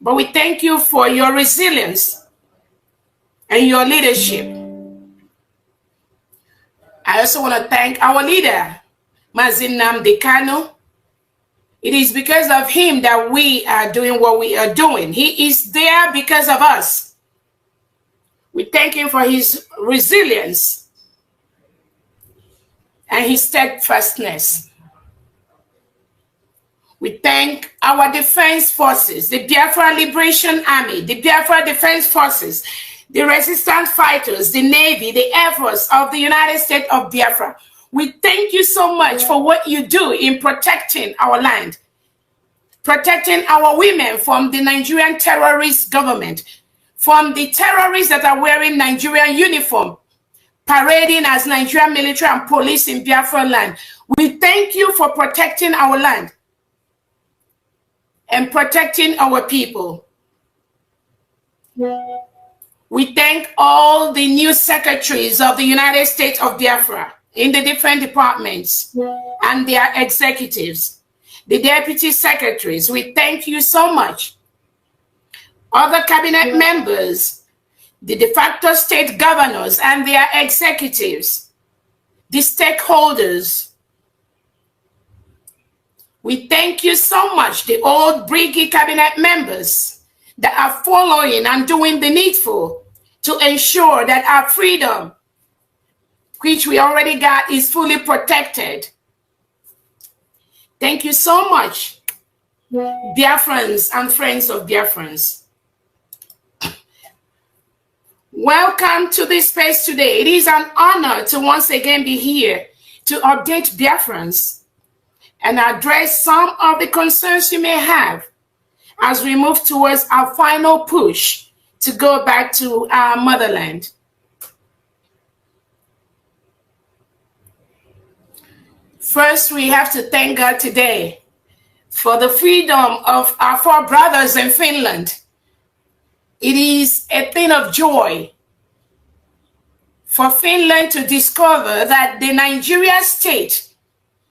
But we thank you for your resilience and your leadership. I also want to thank our leader, Mazin Nnamdi Kanu. It is because of him that we are doing what we are doing. He is there because of us. We thank him for his resilience and his steadfastness. We thank our defense forces, the Biafra Liberation Army, the Biafra Defense Forces, the resistance fighters, the Navy, the Air Force of the United States of Biafra. We thank you so much for what you do in protecting our land, protecting our women from the Nigerian terrorist government, from the terrorists that are wearing Nigerian uniform, parading as Nigerian military and police in Biafra land. We thank you for protecting our land and protecting our people. We thank all the new secretaries of the United States of Biafra in the different departments and their executives, the deputy secretaries. We thank you so much. Other cabinet members, the de facto state governors and their executives, the stakeholders. We thank you so much, the old Briggy cabinet members that are following and doing the needful to ensure that our freedom, which we already got, is fully protected. Thank you so much, Biafrans and friends of Biafrans. Welcome to this space today. It is an honor to once again be here to update Biafrans and address some of the concerns you may have as we move towards our final push to go back to our motherland. First, we have to thank God today for the freedom of our four brothers in Finland. It is a thing of joy for Finland to discover that the Nigeria state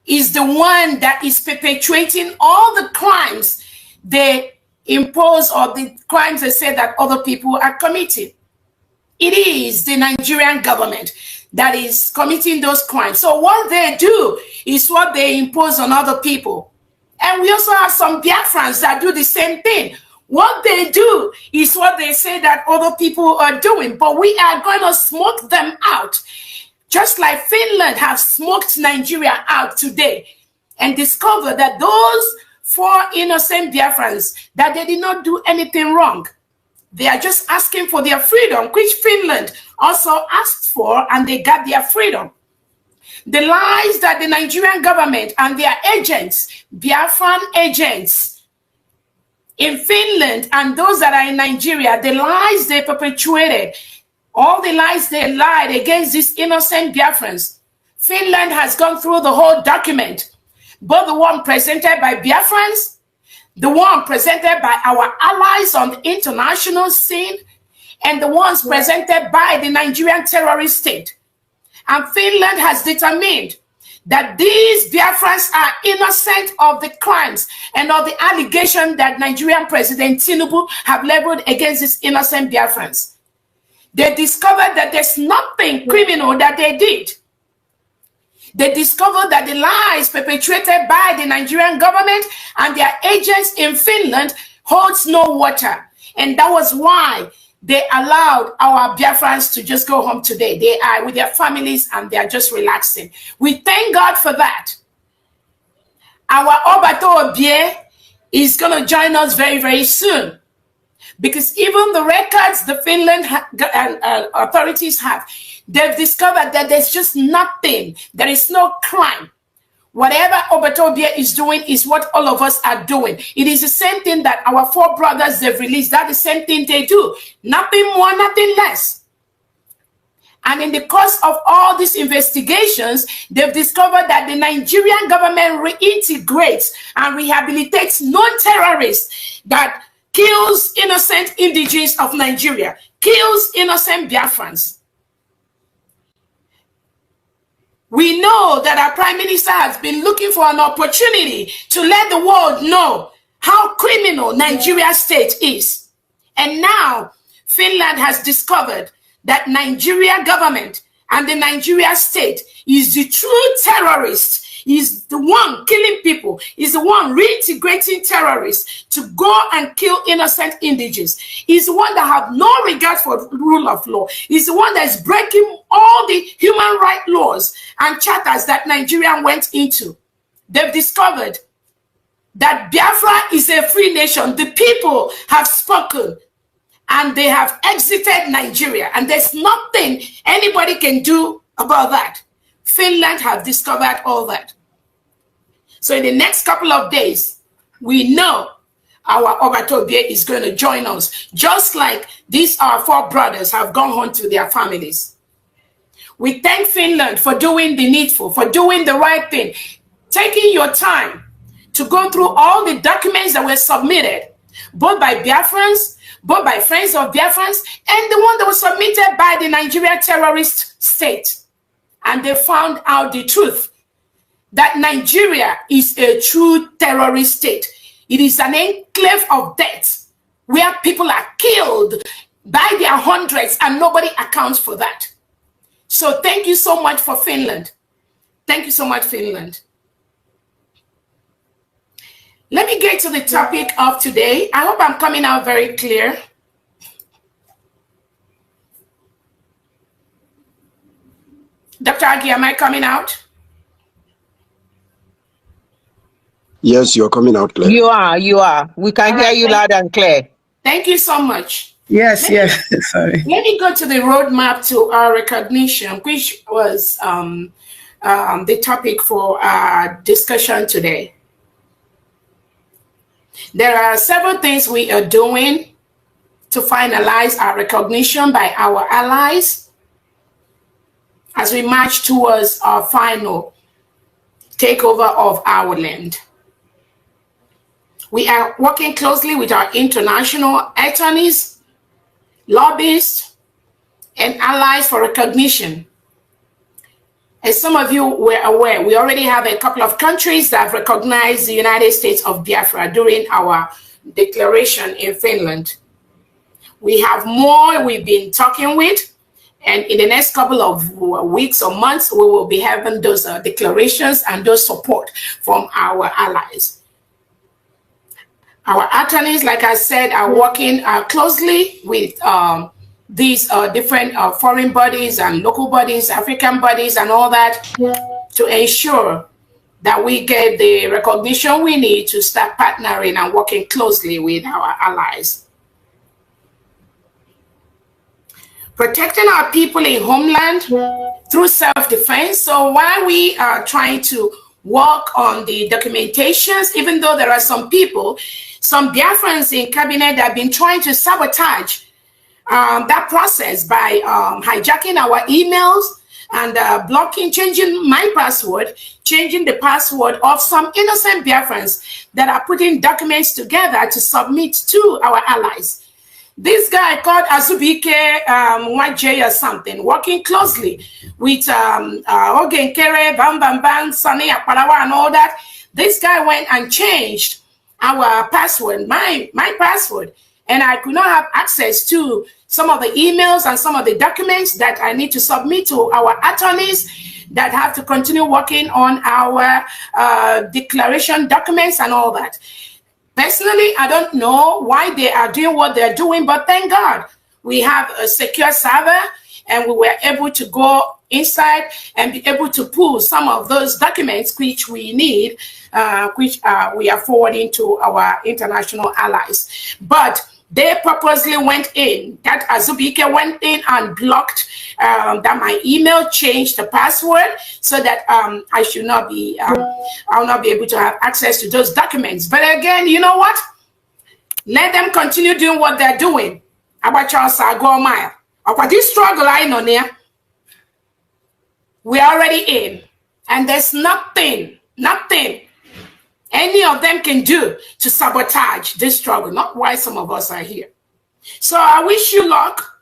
is the one that is perpetuating all the crimes they impose or the crimes they say that other people are committing. It is the Nigerian government that is committing those crimes. So what they do is what they impose on other people. And we also have some Biafrans that do the same thing. What they do is what they say that other people are doing, but we are going to smoke them out, just like Finland have smoked Nigeria out today and discover that those four innocent Biafrans, that they did not do anything wrong. They are just asking for their freedom, which Finland also asked for, and they got their freedom. The lies that the Nigerian government and their agents, Biafran agents, in Finland and those that are in Nigeria, the lies they perpetuated, all the lies they lied against these innocent Biafrans. Finland has gone through the whole document, both the one presented by Biafrans, the one presented by our allies on the international scene, and the ones presented by the Nigerian terrorist state. And Finland has determined that these Biafrans are innocent of the crimes and of the allegation that Nigerian President Tinubu have leveled against these innocent Biafrans. They discovered that there's nothing criminal that they did. They discovered that the lies perpetrated by the Nigerian government and their agents in Finland holds no water. And that was why they allowed our Biafrans to just go home today. They are with their families and they are just relaxing. We thank God for that. Our Obato Obie is going to join us very, very soon. Because even the records the Finland authorities have, they've discovered that there's just nothing. There is no crime. Whatever Obatobia is doing is what all of us are doing. It is the same thing that our four brothers they've released. That's the same thing they do. Nothing more, nothing less. And in the course of all these investigations, they've discovered that the Nigerian government reintegrates and rehabilitates non-terrorists that kills innocent indigenes of Nigeria, kills innocent Biafrans. We know that our Prime Minister has been looking for an opportunity to let the world know how criminal Nigeria state is. And now Finland has discovered that Nigeria government and the Nigeria state is the true terrorist, is the one killing people, is the one reintegrating terrorists to go and kill innocent indigenous, is the one that have no regard for rule of law, is the one that is breaking all the human rights laws and charters that Nigeria went into. They've discovered that Biafra is a free nation. The people have spoken and they have exited Nigeria, and there's nothing anybody can do about that. Finland have discovered all that. So in the next couple of days, we know our Obatobie is going to join us, just like these our 4 brothers have gone home to their families. We thank Finland for doing the needful, for doing the right thing, taking your time to go through all the documents that were submitted, both by Biafrans, both by friends of Biafrans, and the one that was submitted by the Nigeria terrorist state. And they found out the truth, that Nigeria is a true terrorist state. It is an enclave of death where people are killed by their hundreds and nobody accounts for that. So thank you so much for Finland. Thank you so much, Finland. Let me get to the topic of today. I hope I'm coming out very clear. Dr. Agi, am I coming out? Yes, you're coming out clear. You are. We can hear you loud and clear. Thank you so much. Yes. Sorry. Let me go to the roadmap to our recognition, which was the topic for our discussion today. There are several things we are doing to finalize our recognition by our allies as we march towards our final takeover of our land. We are working closely with our international attorneys, lobbyists, and allies for recognition. As some of you were aware, we already have a couple of countries that have recognized the United States of Biafra during our declaration in Finland. We have more we've been talking with, and in the next couple of weeks or months, we will be having those declarations and those support from our allies. Our attorneys, like I said, are working closely with these different foreign bodies and local bodies, African bodies, and all that to ensure that we get the recognition we need to start partnering and working closely with our allies. Protecting our people in homeland through self-defense. So while we are trying to work on the documentations, even though there are some people, some Biafrans in cabinet that have been trying to sabotage that process by hijacking our emails and blocking, changing my password, changing the password of some innocent Biafrans that are putting documents together to submit to our allies. This guy called Azubike Wajay or something, working closely with Ogenkere, Bam Bam Bam, Sani Aparawa and all that. This guy went and changed our password, my password, and I could not have access to some of the emails and some of the documents that I need to submit to our attorneys that have to continue working on our declaration documents and all that. Personally, I don't know why they are doing what they're doing, but thank God we have a secure server and we were able to go inside and be able to pull some of those documents which we need, which we are forwarding to our international allies. But they purposely went in, that Azubike went in and blocked that my email, changed the password so that I should not be, I'll not be able to have access to those documents. But again, you know what? Let them continue doing what they're doing. About Charles Agomaya. About this struggle I know there, we're already in. And there's nothing any of them can do to sabotage this struggle, not why some of us are here. So I wish you luck.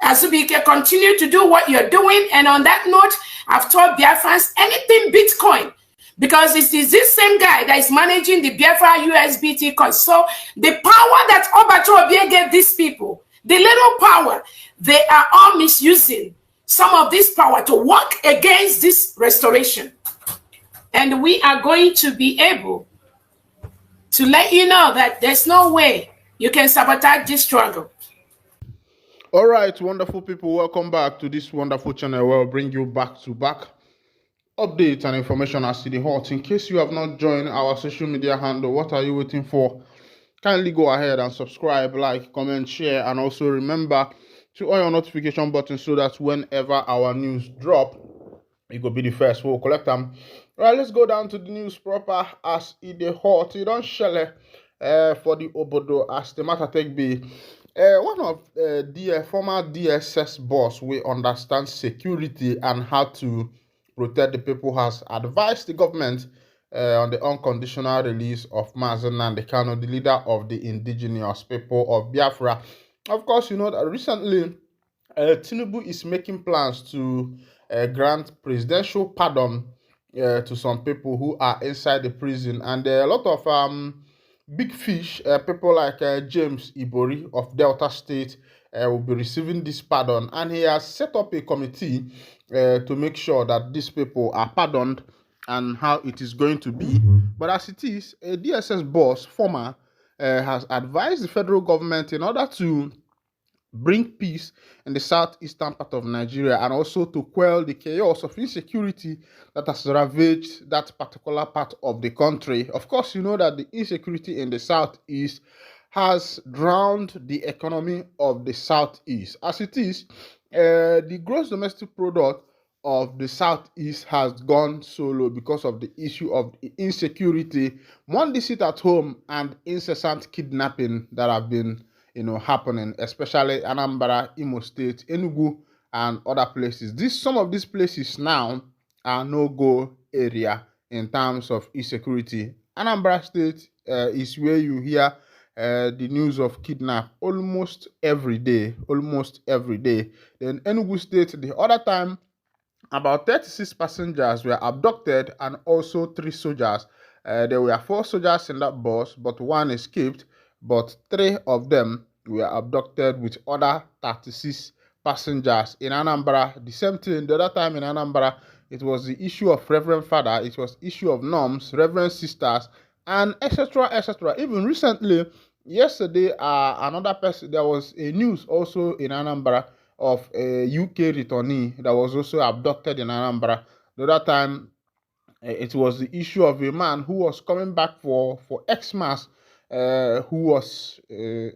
Azubike, continue to do what you're doing. And on that note, I've told Biafrans, anything Bitcoin, Because it is this same guy that is managing the Biafra USBT cause. So the power that Obacho Obie gave these people, the little power, they are all misusing some of this power to work against this restoration. And we are going to be able to let you know that there's no way you can sabotage this struggle. All right, wonderful people, welcome back to this wonderful channel where I'll bring you back-to-back updates and information as to the hot. In case you have not joined our social media handle, what are you waiting for? Kindly go ahead and subscribe, like, comment, share, and also remember to on your notification button so that whenever our news drop, you go be the first. We'll collect them. All right, let's go down to the news proper as it is hot. You don't shell for the obodo as the matter take be. One of the former DSS boss we understand security and how to protect the people has advised the government on the unconditional release of Mazen Nandekano, the leader of the indigenous people of Biafra. Of course, you know that recently Tinubu is making plans to grant presidential pardon to some people who are inside the prison, and there are a lot of big fish, people like James Ibori of Delta State will be receiving this pardon, and he has set up a committee to make sure that these people are pardoned and how it is going to be. But as it is, a DSS boss, former, has advised the federal government in order to bring peace in the southeastern part of Nigeria and also to quell the chaos of insecurity that has ravaged that particular part of the country. Of course, you know that the insecurity in the southeast has drowned the economy of the southeast. As it is, the gross domestic product of the southeast has gone so low because of the issue of insecurity, one sit at home, and incessant kidnapping that have been happening, especially Anambra, Imo State, Enugu, and other places. Some of these places now are no-go area in terms of insecurity. Anambra State is where you hear the news of kidnap almost every day. Then Enugu State, the other time, about 36 passengers were abducted and also 3 soldiers. There were 4 soldiers in that bus, but 1 escaped, but 3 of them were abducted with other 36 passengers in Anambra. The same thing, the other time in Anambra, it was the issue of Reverend Father, it was issue of norms, Reverend Sisters, and etc. Even recently, yesterday, another person, there was a news also in Anambra of a UK returnee that was also abducted in Anambra. The other time, it was the issue of a man who was coming back for Xmas, who was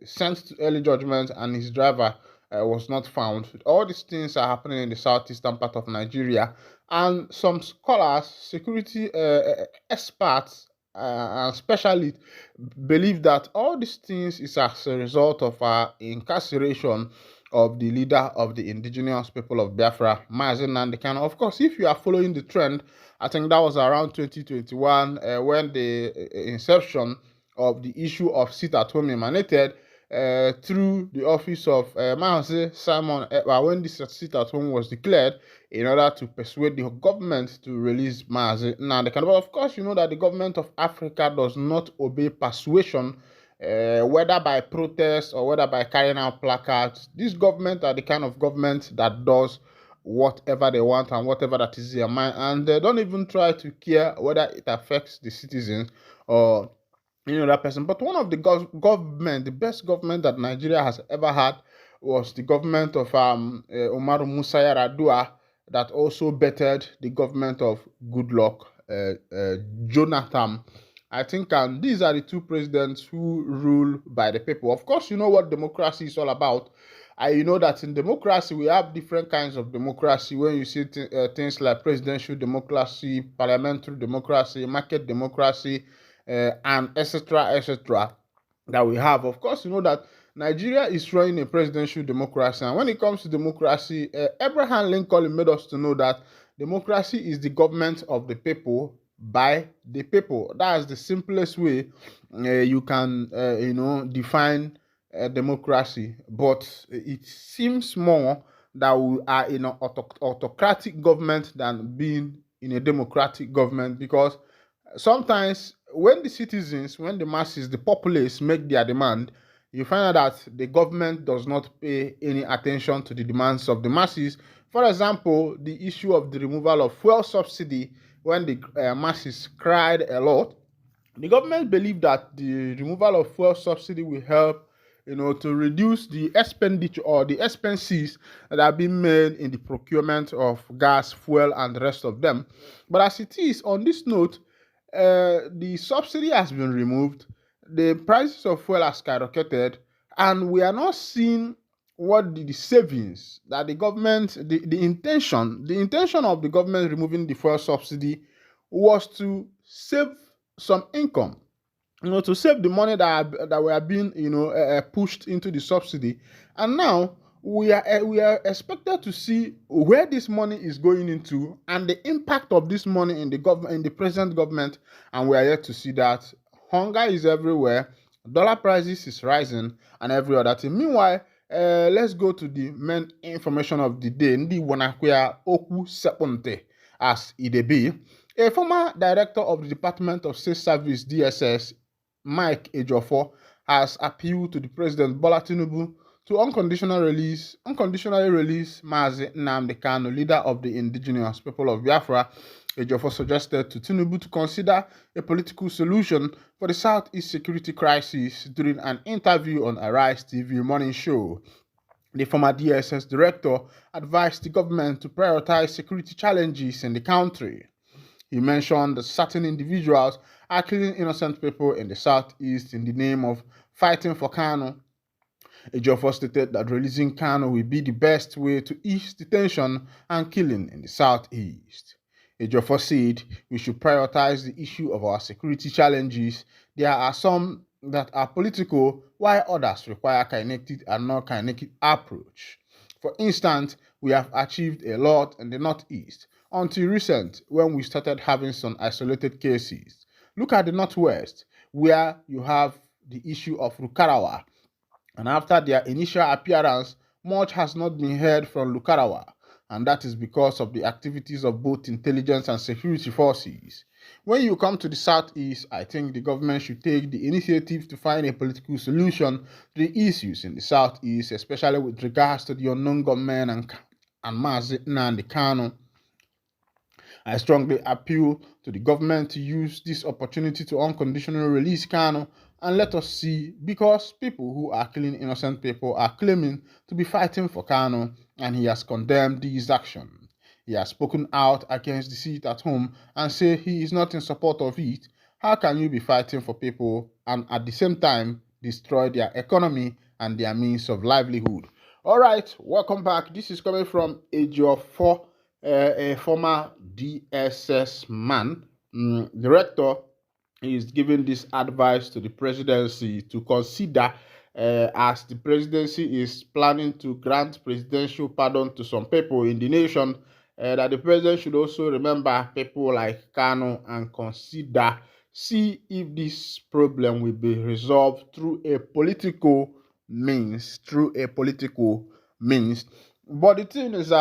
sent to early judgment, and his driver was not found. All these things are happening in the southeastern part of Nigeria, and some scholars, security experts, and specialists believe that all these things is as a result of incarceration of the leader of the indigenous people of Biafra, Mazen Nandekano. Of course, if you are following the trend, I think that was around 2021 when the inception of the issue of sit-at-home emanated through the office of Mazen Simon Ekpa, when this sit-at-home was declared in order to persuade the government to release Mazen Nandekano. But of course, you know that the government of Africa does not obey persuasion, whether by protest or whether by carrying out placards. These government are the kind of government that does whatever they want and whatever that is their mind, and they don't even try to care whether it affects the citizens or that person. But one of the government, the best government that Nigeria has ever had, was the government of Umaru Musa Yar'Adua, that also bettered the government of Goodluck Jonathan. I think these are the 2 presidents who rule by the people. Of course, you know what democracy is all about. You know that in democracy, we have different kinds of democracy. When you see things like presidential democracy, parliamentary democracy, market democracy, and etc. that we have. Of course, you know that Nigeria is running a presidential democracy. And when it comes to democracy, Abraham Lincoln made us to know that democracy is the government of the people by the people. That's the simplest way you can, define democracy. But it seems more that we are in an autocratic government than being in a democratic government, because sometimes when the citizens, when the masses, the populace make their demand, you find out that the government does not pay any attention to the demands of the masses. For example, the issue of the removal of fuel subsidy, when the masses cried a lot, the government believed that the removal of fuel subsidy will help, to reduce the expenditure or the expenses that are being made in the procurement of gas, fuel, and the rest of them. But as it is, on this note, the subsidy has been removed, the prices of fuel are skyrocketed, and we are not seeing what the savings that the government, the intention of the government removing the fuel subsidy was to save some income, to save the money that were being, pushed into the subsidy. And now we are expected to see where this money is going into and the impact of this money in the government, in the present government, and we are yet to see that. Hunger is everywhere, dollar prices is rising, and every other thing. Meanwhile, let's go to the main information of the day. Ndi wanakwea oku seponte as idebi. A former director of the Department of State Service (DSS), Mike Ejiofor, has appealed to the President Bola Tinubu to unconditionally release Mazi Nnamdi Kanu, leader of the indigenous people of Biafra. Ejiofor suggested to Tinubu to consider a political solution for the Southeast security crisis during an interview on Arise TV morning show. The former DSS director advised the government to prioritize security challenges in the country. He mentioned that certain individuals are killing innocent people in the Southeast in the name of fighting for Kanu. Ejiofor stated that releasing Kanu will be the best way to ease the tension and killing in the Southeast. Ejiofor said we should prioritize the issue of our security challenges. There are some that are political, while others require kinetic and non-kinetic approach. For instance, we have achieved a lot in the Northeast until recent when we started having some isolated cases. Look at the Northwest, where you have the issue of Lukarawa, and after their initial appearance, much has not been heard from Lukarawa, and that is because of the activities of both intelligence and security forces. When you come to the Southeast, I think the government should take the initiative to find a political solution to the issues in the Southeast, especially with regards to the unknown gunmen and Mazi Nnamdi Kanu. I strongly appeal to the government to use this opportunity to unconditionally release Kanu and let us see, because people who are killing innocent people are claiming to be fighting for Kanu, and he has condemned these actions. He has spoken out against the sit at home and said he is not in support of it. How can you be fighting for people and at the same time destroy their economy and their means of livelihood? All right, welcome back. This is coming from Ejiofor, a former DSS man, director. Is giving this advice to the presidency to consider, as the presidency is planning to grant presidential pardon to some people in the nation, that the president should also remember people like Kanu and see if this problem will be resolved through a political means. But the thing is,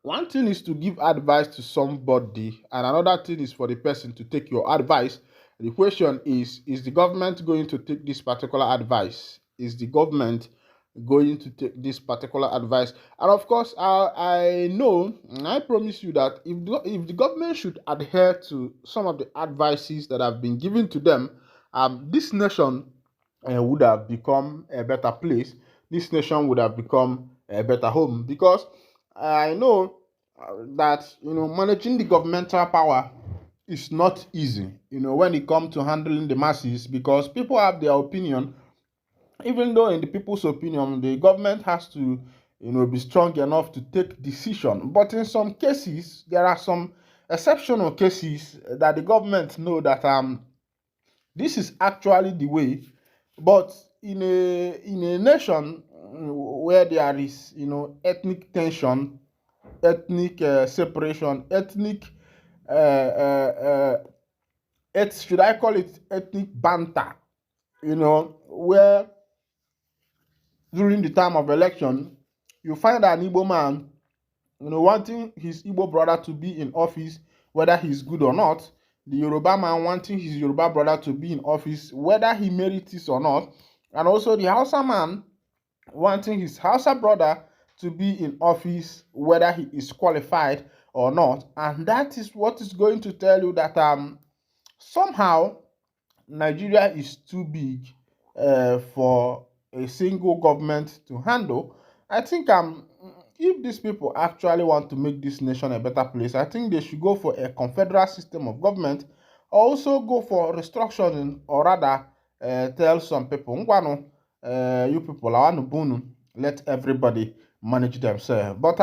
one thing is to give advice to somebody, and another thing is for the person to take your advice. The question is the government going to take this particular advice? Is the government going to take this particular advice? And of course, I know, and I promise you that if the government should adhere to some of the advices that have been given to them, this nation would have become a better place. This nation would have become a better home, because I know that managing the governmental power is not easy, when it comes to handling the masses, because people have their opinion. Even though in the people's opinion, the government has to, be strong enough to take decision. But in some cases, there are some exceptional cases that the government know that this is actually the way. But in a nation where there is, ethnic tension, ethnic separation, should I call it ethnic banter, where during the time of election, you find an Igbo man, wanting his Igbo brother to be in office, whether he's good or not, the Yoruba man wanting his Yoruba brother to be in office, whether he merits it or not, and also the Hausa man wanting his Hausa brother to be in office, whether he is qualified or not. And that is what is going to tell you that somehow Nigeria is too big for a single government to handle. I think if these people actually want to make this nation a better place, I think they should go for a confederal system of government, or also go for restructuring, or rather tell some people, "Ngwanu, you people, I want to let everybody manage themselves." But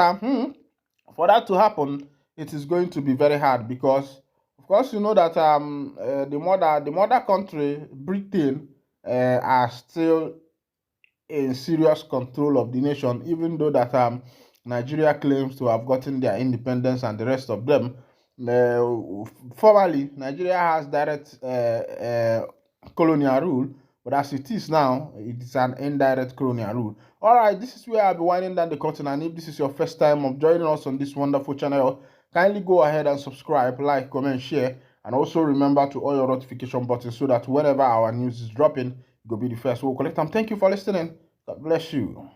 for that to happen, it is going to be very hard because, of course, you know that the mother country, Britain, are still in serious control of the nation, even though that Nigeria claims to have gotten their independence and the rest of them. Formerly, Nigeria has direct colonial rule, but as it is now, it is an indirect colonial rule. All right, this is where I'll be winding down the curtain, and if this is your first time of joining us on this wonderful channel, kindly go ahead and subscribe, like, comment, share, and also remember to on your notification button so that whenever our news is dropping, you'll be the first. We'll collect them. Thank you for listening. God bless you.